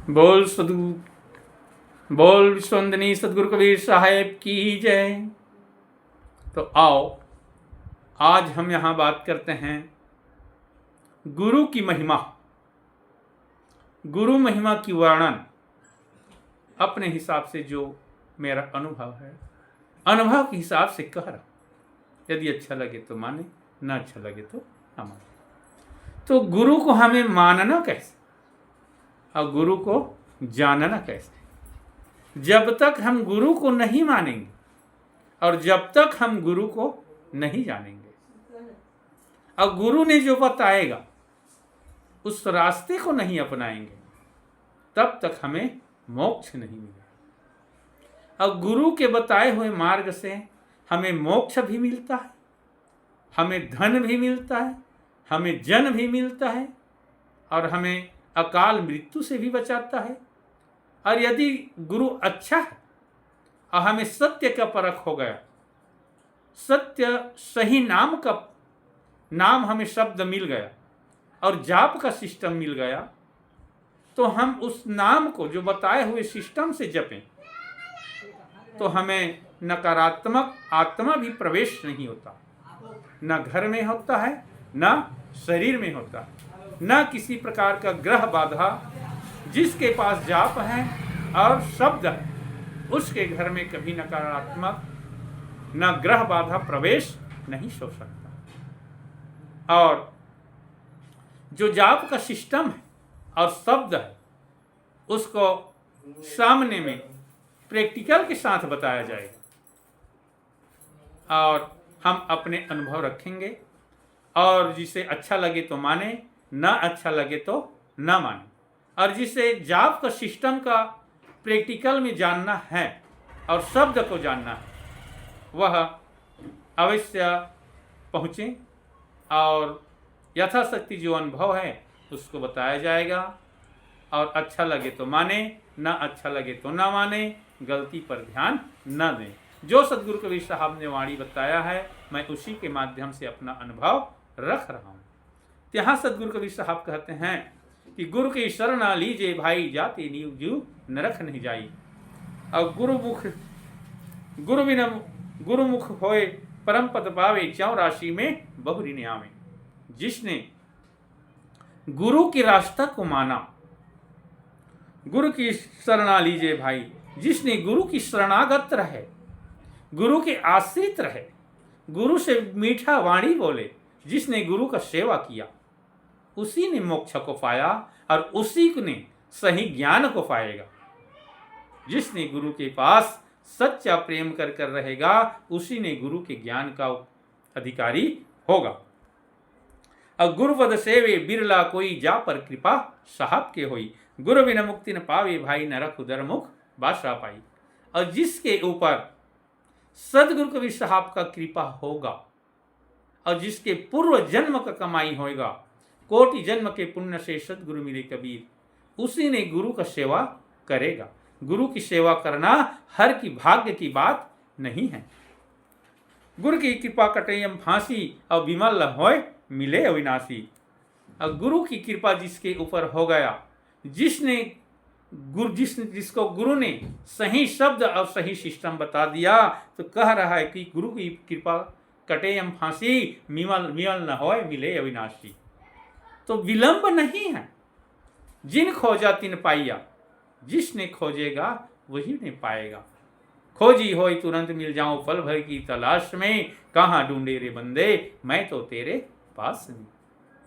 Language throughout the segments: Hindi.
बोल बोल विश्ववंदनी सदगुरु कबीर साहेब की जय। तो आओ आज हम यहाँ बात करते हैं गुरु की महिमा। गुरु महिमा की वर्णन अपने हिसाब से जो मेरा अनुभव है, अनुभव के हिसाब से कह रहा। यदि अच्छा लगे तो माने, ना अच्छा लगे तो ना माने। तो गुरु को हमें मानना कैसे और गुरु को जानना कैसे? जब तक हम गुरु को नहीं मानेंगे और जब तक हम गुरु को नहीं जानेंगे और गुरु ने जो बताएगा उस रास्ते को नहीं अपनाएंगे, तब तक हमें मोक्ष नहीं मिलेगा। और गुरु के बताए हुए मार्ग से हमें मोक्ष भी मिलता है, हमें धन भी मिलता है, हमें जन भी मिलता है और हमें अकाल मृत्यु से भी बचाता है। और यदि गुरु अच्छा है और हमें सत्य का परख हो गया, सत्य सही नाम हमें शब्द मिल गया और जाप का सिस्टम मिल गया, तो हम उस नाम को जो बताए हुए सिस्टम से जपें तो हमें नकारात्मक आत्मा भी प्रवेश नहीं होता, न घर में होता है, न शरीर में होता है, न किसी प्रकार का ग्रह बाधा। जिसके पास जाप है और शब्द है उसके घर में कभी नकारात्मक न ग्रह बाधा प्रवेश नहीं हो सकता। और जो जाप का सिस्टम है और शब्द है उसको सामने में प्रैक्टिकल के साथ बताया जाएगा और हम अपने अनुभव रखेंगे और जिसे अच्छा लगे तो माने, ना अच्छा लगे तो ना माने। और जिसे जाप का सिस्टम का प्रैक्टिकल में जानना है और शब्द को जानना है वह अवश्य पहुँचें और यथाशक्ति जो अनुभव है उसको बताया जाएगा। और अच्छा लगे तो माने, ना अच्छा लगे तो ना माने, गलती पर ध्यान न दें। जो सदगुरु कबीर साहब ने वाणी बताया है मैं उसी के माध्यम से अपना अनुभव रख रहा हूँ। यहाँ सदगुरु कबीर साहब कहते हैं कि गुरु की शरण लीजिए भाई, जाति नीव जीव नरक नहीं जाई। और गुरुमुख होए परम पद पावे, 84 में बहुरी ने आवे। जिसने गुरु की रास्ता को माना, गुरु की शरणा लीजिए भाई, जिसने गुरु की शरणागत रहे, गुरु के आश्रित रहे, गुरु से मीठा वाणी बोले, जिसने गुरु का सेवा किया उसी ने मोक्ष को पाया और उसी ने सही ज्ञान को पाएगा। जिसने गुरु के पास सच्चा प्रेम कर कर रहेगा उसी ने गुरु के ज्ञान का अधिकारी होगा। और गुरुपद सेवे बिरला कोई, जा पर कृपा साहब के होई, गुरु बिना मुक्ति न पावे भाई, नरक उदर मुख बादशाह पाई। और जिसके ऊपर सदगुरु कबीर साहब का कृपा होगा और जिसके पूर्व जन्म का कमाई होगा, कोटि जन्म के पुण्य से सदगुरु मिले कबीर, उसी ने गुरु का सेवा करेगा। गुरु की सेवा करना हर की भाग्य की बात नहीं है। गुरु की कृपा कटैयम फांसी और विमल होय मिले अविनाशी। और गुरु की कृपा जिसके ऊपर हो गया, जिसको गुरु ने सही शब्द और सही सिस्टम बता दिया, तो कह रहा है कि गुरु की कृपा कटैयम फांसी, मिमल न होय मिले अविनाशी। तो विलंब नहीं है। जिन खोजा तिन पाइया, जिसने खोजेगा वही ने पाएगा। खोजी होई तुरंत मिल जाऊं, पल भर की तलाश में, कहाँ ढूंढे रे बंदे मैं तो तेरे पास में।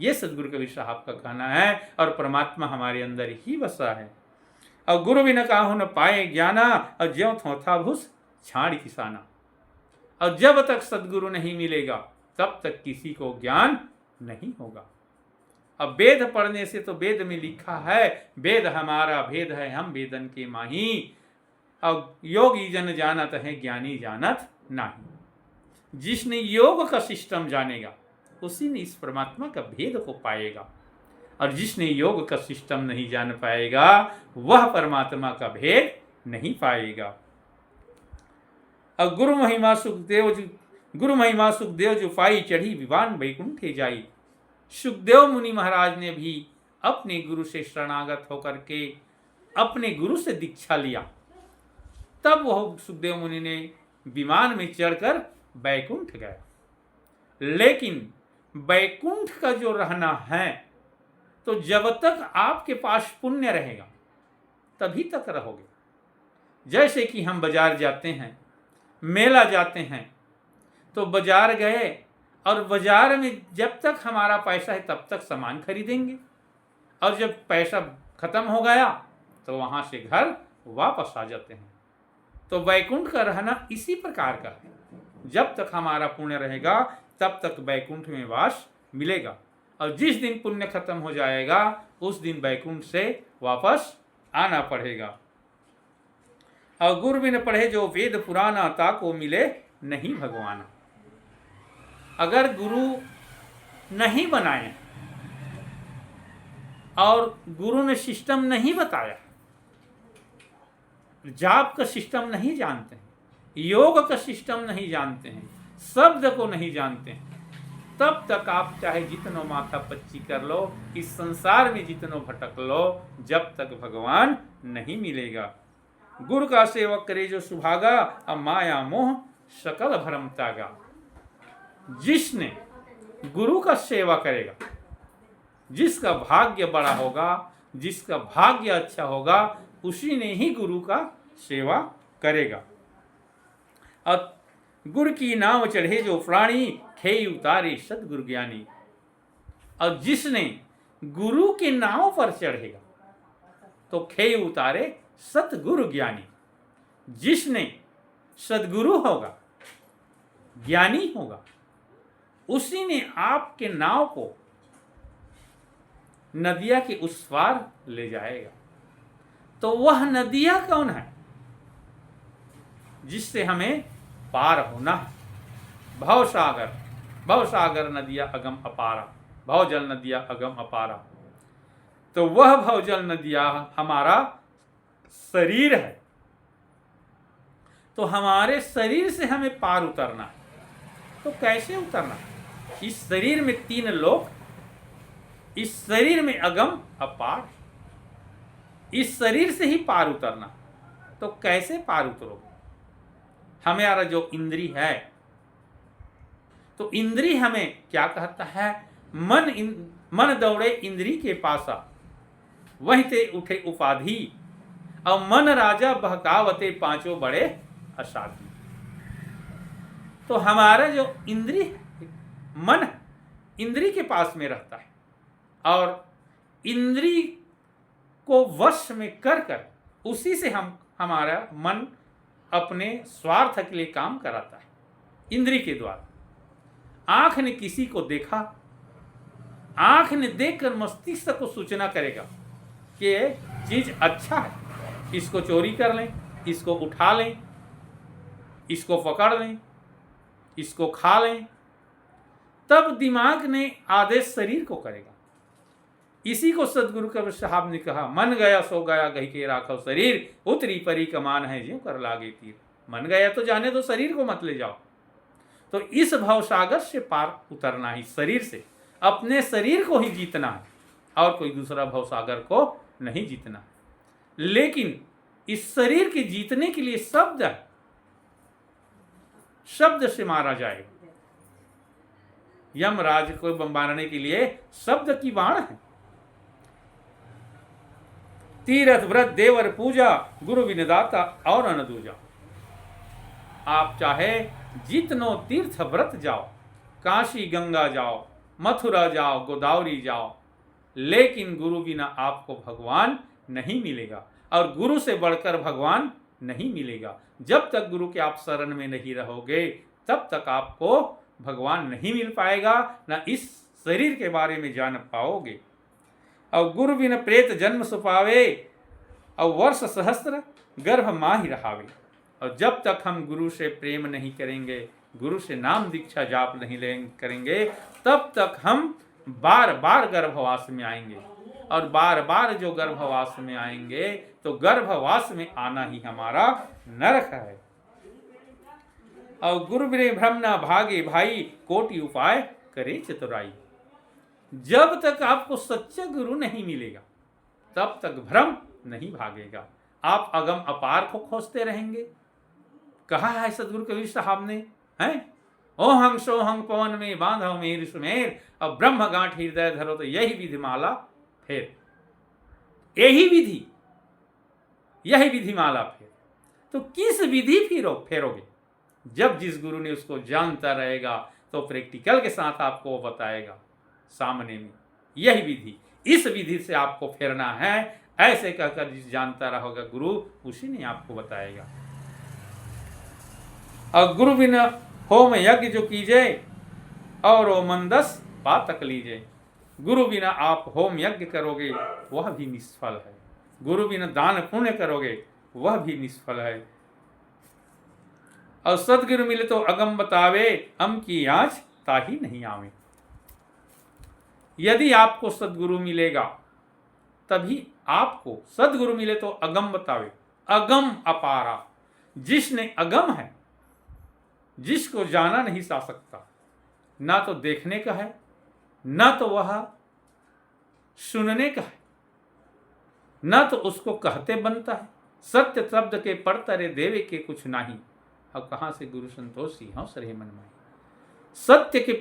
ये सदगुरु कबीर साहब का कहना है और परमात्मा हमारे अंदर ही बसा है। और गुरु बिना काहू न पाए ज्ञाना, और ज्यों थोथा भूस छाड़ किसाना। और जब तक सदगुरु नहीं मिलेगा तब तक किसी को ज्ञान नहीं होगा। अब वेद पढ़ने से तो वेद में लिखा है, वेद हमारा भेद है हम वेदन के माही। अब योगी जन जानत है ज्ञानी जानत नहीं। जिसने योग का सिस्टम जानेगा उसी ने इस परमात्मा का भेद को पाएगा। और जिसने योग का सिस्टम नहीं जान पाएगा वह परमात्मा का भेद नहीं पाएगा। और गुरु महिमा सुखदेव जो पाई, चढ़ी विवान वैकुंठे जाई। सुखदेव मुनि महाराज ने भी अपने गुरु से शरणागत होकर के अपने गुरु से दीक्षा लिया, तब वह सुखदेव मुनि ने विमान में चढ़कर बैकुंठ गया। लेकिन बैकुंठ का जो रहना है, तो जब तक आपके पास पुण्य रहेगा तभी तक रहोगे। जैसे कि हम बाजार जाते हैं, मेला जाते हैं, तो बाजार गए और बाजार में जब तक हमारा पैसा है तब तक सामान खरीदेंगे, और जब पैसा खत्म हो गया तो वहाँ से घर वापस आ जाते हैं। तो वैकुंठ का रहना इसी प्रकार का है, जब तक हमारा पुण्य रहेगा तब तक वैकुंठ में वास मिलेगा, और जिस दिन पुण्य खत्म हो जाएगा उस दिन वैकुंठ से वापस आना पड़ेगा। और गुरु बिन पढ़े जो वेद पुराना, ताको मिले नहीं भगवान। अगर गुरु नहीं बनाए और गुरु ने सिस्टम नहीं बताया, जाप का सिस्टम नहीं जानते हैं, योग का सिस्टम नहीं जानते हैं, शब्द को नहीं जानते हैं, तब तक आप चाहे जितनो माथा पच्ची कर लो, इस संसार में जितनो भटक लो, जब तक भगवान नहीं मिलेगा। गुरु का सेवक करे जो सुभागा, अब माया मोह सकल भरम त्यागा। जिसने गुरु का सेवा करेगा, जिसका भाग्य बड़ा होगा, जिसका भाग्य अच्छा होगा, उसी ने ही गुरु का सेवा करेगा। और गुरु की नाव चढ़े जो प्राणी, खेई उतारे सतगुरु ज्ञानी। और जिसने गुरु के नाव पर चढ़ेगा तो खेई उतारे सतगुरु ज्ञानी। जिसने सदगुरु होगा, ज्ञानी होगा, उसी ने आपके नाव को नदिया के उस पार ले जाएगा। तो वह नदिया कौन है? जिससे हमें पार होना है। भवसागर, भवसागर नदिया अगम अपारा, भवजल नदिया अगम अपारा। तो वह भवजल नदिया हमारा शरीर है। तो हमारे शरीर से हमें पार उतरना है। तो कैसे उतरना? इस शरीर में 3 लोक, इस शरीर में अगम अपार, इस शरीर से ही पार उतरना। तो कैसे पार उतरोगे? हमारा जो इंद्री है, तो इंद्री हमें क्या कहता है? मन दौड़े इंद्री के पासा, वहीं ते उठे उपाधि, और मन राजा बहकावते पांचों बड़े असाधी। तो हमारा जो इंद्री मन इंद्री के पास में रहता है, और इंद्री को वश में कर कर उसी से हमारा मन अपने स्वार्थ के लिए काम कराता है, इंद्री के द्वारा। आंख ने किसी को देखा, आंख ने देखकर मस्तिष्क को सूचना करेगा कि ये चीज अच्छा है, इसको चोरी कर लें, इसको उठा लें, इसको पकड़ लें, इसको खा लें। तब दिमाग ने आदेश शरीर को करेगा। इसी को सदगुरु कबीर साहब ने कहा, मन गया सो गया गही के राखो शरीर, उतरी परी कमान है ज्यों कर लागे तीर। मन गया तो जाने दो, शरीर को मत ले जाओ। तो इस भवसागर से पार उतरना ही, शरीर से, अपने शरीर को ही जीतना है, और कोई दूसरा भवसागर को नहीं जीतना। लेकिन इस शरीर के जीतने के लिए शब्द है, शब्द से मारा जाएगा। यमराज को मारने के लिए शब्द की बाण है। तीर्थ व्रत देवर पूजा, गुरु विनदाता और अन्न दूजा। आप चाहे जितनो तीर्थ व्रत जाओ, काशी गंगा जाओ, मथुरा जाओ, गोदावरी जाओ, लेकिन गुरु बिना आपको भगवान नहीं मिलेगा, और गुरु से बढ़कर भगवान नहीं मिलेगा। जब तक गुरु के आप शरण में नहीं रहोगे तब तक आपको भगवान नहीं मिल पाएगा, ना इस शरीर के बारे में जान पाओगे। और गुरु बिन प्रेत जन्म सुपावे, और वर्ष सहस्त्र गर्भ माही रहावे। और जब तक हम गुरु से प्रेम नहीं करेंगे, गुरु से नाम दीक्षा जाप नहीं करेंगे, तब तक हम बार बार गर्भवास में आएंगे। और बार बार जो गर्भवास में आएंगे, तो गर्भवास में आना ही हमारा नरक है। और गुरु बिन भ्रम न भागे भाई, कोटि उपाय करे चतुराई। जब तक आपको सच्चा गुरु नहीं मिलेगा, तब तक भ्रम नहीं भागेगा। आप अगम अपार को खोजते रहेंगे। कहा है सदगुरु कबीर साहब ने, हैं, ओ हंग सो हंग पवन में बांधो मेर सुमेर, अब ब्रह्म गांठ हृदय धरो तो यही विधि माला फेर। यही विधि, यही विधि माला फेर। तो किस विधि फेरोगे? जब जिस गुरु ने उसको जानता रहेगा तो प्रैक्टिकल के साथ आपको वो बताएगा सामने में, यही विधि, इस विधि से आपको फेरना है। ऐसे कहकर जिस जानता रहोगा गुरु, उसी ने आपको बताएगा। और गुरु बिना होम यज्ञ जो कीजिए और वो मंदस पातक लीजिए। गुरु बिना आप होम यज्ञ करोगे वह भी निष्फल है। गुरु बिना दान पुण्य करोगे वह भी निष्फल है। और सदगुरु मिले तो अगम बतावे, हम की आज ताही नहीं आवे। यदि आपको सदगुरु मिलेगा तभी आपको, सदगुरु मिले तो अगम बतावे, अगम अपारा। जिसने अगम है, जिसको जाना नहीं जा सकता, ना तो देखने का है, ना तो वह सुनने का है, ना तो उसको कहते बनता है। सत्य शब्द के पड़तरे देवे के कुछ नहीं। अब कहाँ से गुरु संतोषी हौं सरे मन में। सत्य के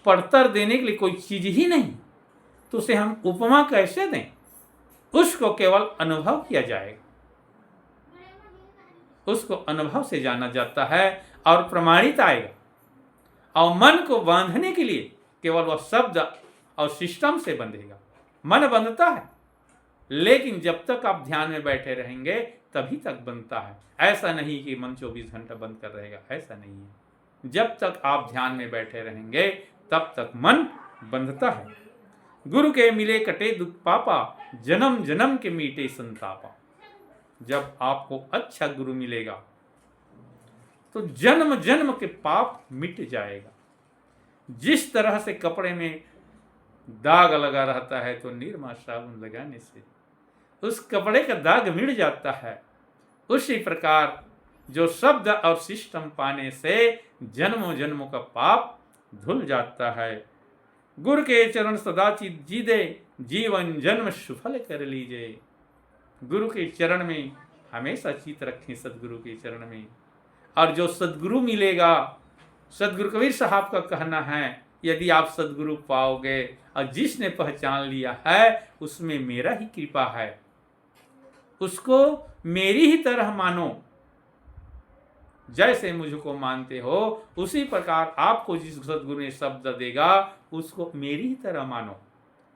पड़तर देने के लिए कोई चीज ही नहीं, तो उसे हम उपमा कैसे दें? उसको केवल अनुभव किया जाएगा, उसको अनुभव से जाना जाता है और प्रमाणित आएगा। और मन को बांधने के लिए केवल वह शब्द और सिस्टम से बंधेगा। मन बंधता है, लेकिन जब तक आप ध्यान में बैठे रहेंगे तभी तक बनता है। ऐसा नहीं कि मन 24 घंटा बंद कर रहेगा, ऐसा नहीं है। जब तक आप ध्यान में बैठे रहेंगे तब तक मन बंधता है। गुरु के मिले कटे दुख पापा, जन्म जन्म के मीटे संतापा। जब आपको अच्छा गुरु मिलेगा तो जन्म जन्म के पाप मिट जाएगा। जिस तरह से कपड़े में दाग लगा रहता है तो निरमा साबुन लगाने से उस कपड़े का दाग मिट जाता है, उसी प्रकार जो शब्द और सिस्टम पाने से जन्मों जन्मों का पाप धुल जाता है। गुरु के चरण सदाचित जी दे, जीवन जन्म सुफल कर लीजिए। गुरु के चरण में हमेशा चित रखें, सदगुरु के चरण में। और जो सदगुरु मिलेगा, सदगुरु कबीर साहब का कहना है, यदि आप सदगुरु पाओगे और जिसने पहचान लिया है उसमें मेरा ही कृपा है, उसको मेरी ही तरह मानो। जैसे मुझको मानते हो उसी प्रकार आपको जिस सदगुरु ने शब्द देगा उसको मेरी ही तरह मानो।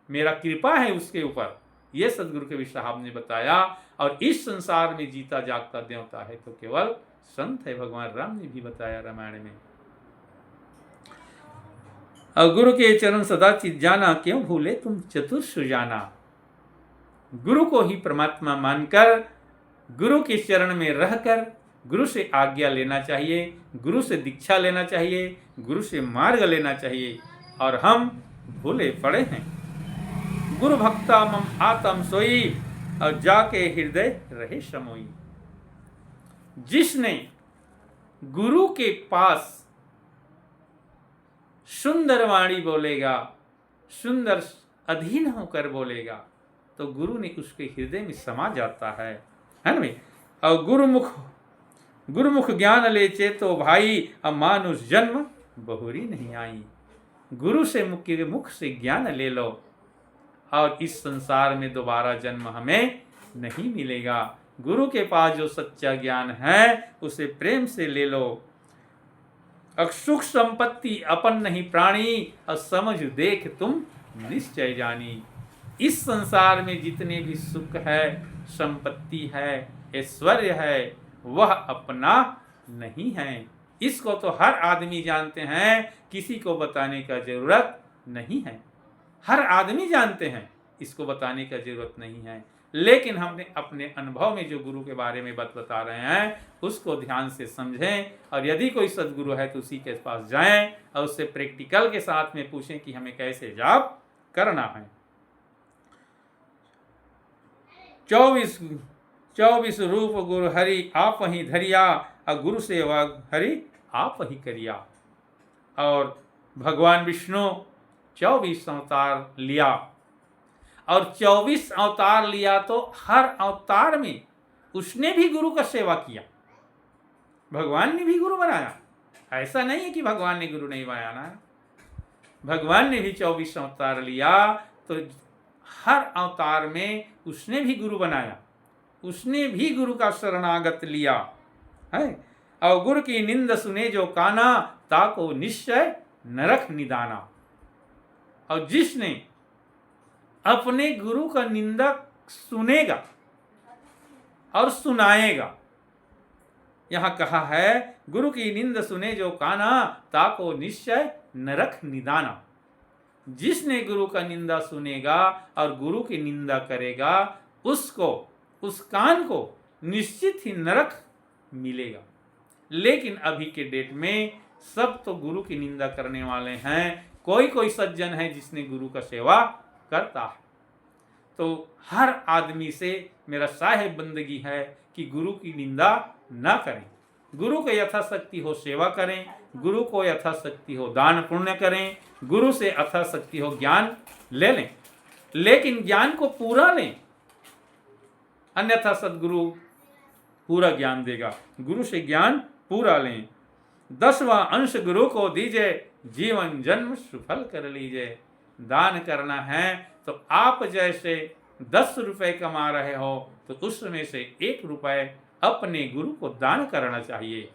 मेरा कृपा है उसके ऊपर, ये सदगुरु कबीर साहब ने बताया। और इस संसार में जीता जागता देवता है तो केवल संत है। भगवान राम ने भी बताया रामायण में। और गुरु के चरण सदा चित जाना, क्यों भूले तुम चतुर सुजाना। गुरु को ही परमात्मा मानकर गुरु के चरण में रहकर गुरु से आज्ञा लेना चाहिए, गुरु से दीक्षा लेना चाहिए, गुरु से मार्ग लेना चाहिए। और हम भूले पड़े हैं। गुरु भक्ता मम आत्म सोई, और जाके हृदय रहे समोई। जिसने गुरु के पास सुंदर वाणी बोलेगा, सुंदर अधीन होकर बोलेगा, तो गुरु ने उसके हृदय में समा जाता है ना भाई। और गुरुमुख ज्ञान ले चेतो भाई, अब मानुष जन्म बहुरी नहीं आई। गुरु से मुख से ज्ञान ले लो और इस संसार में दोबारा जन्म हमें नहीं मिलेगा। गुरु के पास जो सच्चा ज्ञान है उसे प्रेम से ले लो। सुख संपत्ति अपन नहीं प्राणी, और समझ देख तुम निश्चय जानी। इस संसार में जितने भी सुख है, संपत्ति है, ऐश्वर्य है, वह अपना नहीं है। इसको तो हर आदमी जानते हैं, किसी को बताने का जरूरत नहीं है। हर आदमी जानते हैं, इसको बताने का जरूरत नहीं है। लेकिन हमने अपने अनुभव में जो गुरु के बारे में बता रहे हैं उसको ध्यान से समझें। और यदि कोई सदगुरु है तो उसी के पास जाएं और उससे प्रैक्टिकल के साथ में पूछें कि हमें कैसे जाप करना है। 24 रूप गुरु हरि आप ही धरिया, और गुरु सेवा हरि आप ही करिया। और भगवान विष्णु 24 अवतार लिया और 24 अवतार लिया तो हर अवतार में उसने भी गुरु का सेवा किया। भगवान ने भी गुरु बनाया, ऐसा नहीं है कि भगवान ने गुरु नहीं बनाया ना। भगवान ने भी 24 अवतार लिया तो हर अवतार में उसने भी गुरु बनाया, उसने भी गुरु का शरणागत लिया है। और गुरु की निंद सुने जो काना, ताको निश्चय नरक निदाना। और जिसने अपने गुरु का निंदा सुनेगा और सुनाएगा, यहां कहा है गुरु की निंद सुने जो काना, ताको निश्चय नरक निदाना। जिसने गुरु का निंदा सुनेगा और गुरु की निंदा करेगा, उसको, उस कान को निश्चित ही नरक मिलेगा। लेकिन अभी के डेट में सब तो गुरु की निंदा करने वाले हैं। कोई कोई सज्जन है जिसने गुरु का सेवा करता है। तो हर आदमी से मेरा साहिब बंदगी है कि गुरु की निंदा ना करें। गुरु को यथाशक्ति हो सेवा करें, गुरु को यथाशक्ति हो दान पुण्य करें, गुरु से यथाशक्ति हो ज्ञान ले लें, लेकिन ज्ञान को पूरा लें, अन्यथा सदगुरु पूरा ज्ञान देगा। गुरु से ज्ञान पूरा लें। 10वां अंश गुरु को दीजिए, जीवन जन्म सुफल कर लीजिए। दान करना है तो आप जैसे 10 रुपए कमा रहे हो तो उसमें से 1 रुपए अपने गुरु को दान करना चाहिए।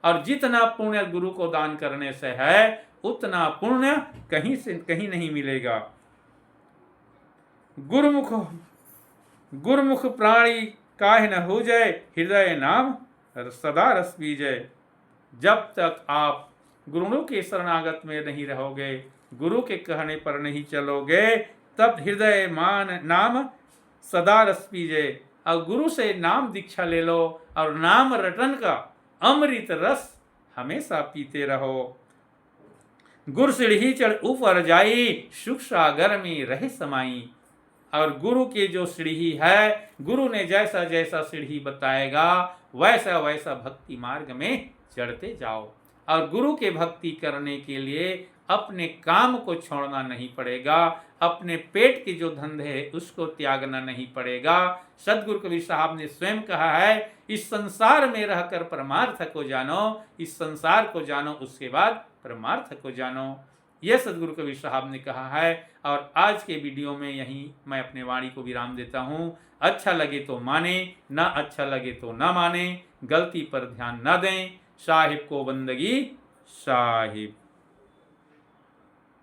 और जितना पुण्य गुरु को दान करने से है उतना पुण्य कहीं से कहीं नहीं मिलेगा। गुरुमुख प्राणी काहे न हो जाए, हृदय नाम सदा रस पीजे। जब तक आप गुरु के शरणागत में नहीं रहोगे, गुरु के कहने पर नहीं चलोगे, तब हृदय मान नाम सदा रस पीजे। और गुरु से नाम दीक्षा ले लो और नाम रटन का अमृत रस हमेशा पीते रहो। गुरु सीढ़ी चढ़ ऊपर जाई, सुख सागर में रहे समाई। और गुरु की जो सीढ़ी है, गुरु ने जैसा जैसा सीढ़ी बताएगा वैसा वैसा भक्ति मार्ग में चढ़ते जाओ। और गुरु के भक्ति करने के लिए अपने काम को छोड़ना नहीं पड़ेगा, अपने पेट के जो धंधे है उसको त्यागना नहीं पड़ेगा। सदगुरु कबीर साहब ने स्वयं कहा है, इस संसार में रहकर परमार्थ को जानो, इस संसार को जानो उसके बाद परमार्थ को जानो। यह सदगुरु कबीर साहब ने कहा है। और आज के वीडियो में यहीं मैं अपने वाणी को विराम देता हूँ। अच्छा लगे तो माने, ना अच्छा लगे तो ना माने, गलती पर ध्यान ना दें। साहिब को बंदगी साहिब।